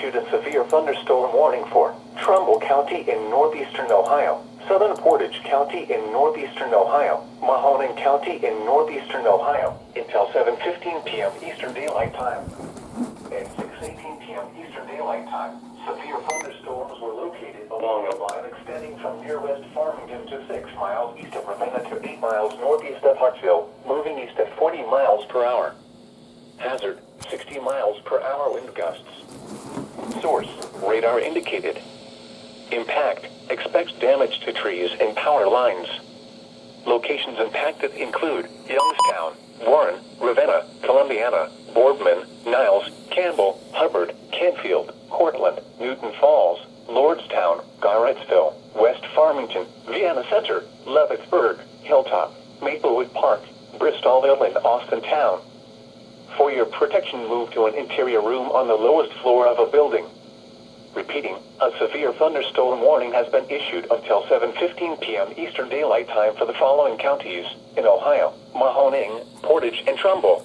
issued a severe thunderstorm warning for Trumbull County in northeastern Ohio, southern Portage County in northeastern Ohio, Mahoning County in northeastern Ohio, until 7:15 p.m. Eastern Daylight Time. At 6:18 p.m. Eastern Daylight Time, severe thunderstorms were located along a line extending from near West Farmington to 6 miles east of Ravenna to 8 miles northeast of Hartsville, moving east at 40 miles per hour. Hazard, 60 miles per hour wind gusts. Source, radar indicated. Impact, expects damage to trees and power lines. Locations impacted include Youngstown, Warren, Ravenna, Columbiana, Boardman, Niles, Campbell, Hubbard, Canfield, Cortland, Newton Falls, Lordstown, Garrettsville, West Farmington, Vienna Center, Leavittsburg, Hilltop, Maplewood Park, Bristolville, and Austintown. For your protection, move to an interior room on the lowest floor of a building. Repeating, a severe thunderstorm warning has been issued until 7:15 p.m. Eastern Daylight Time for the following counties in Ohio: Mahoning, Portage, and Trumbull.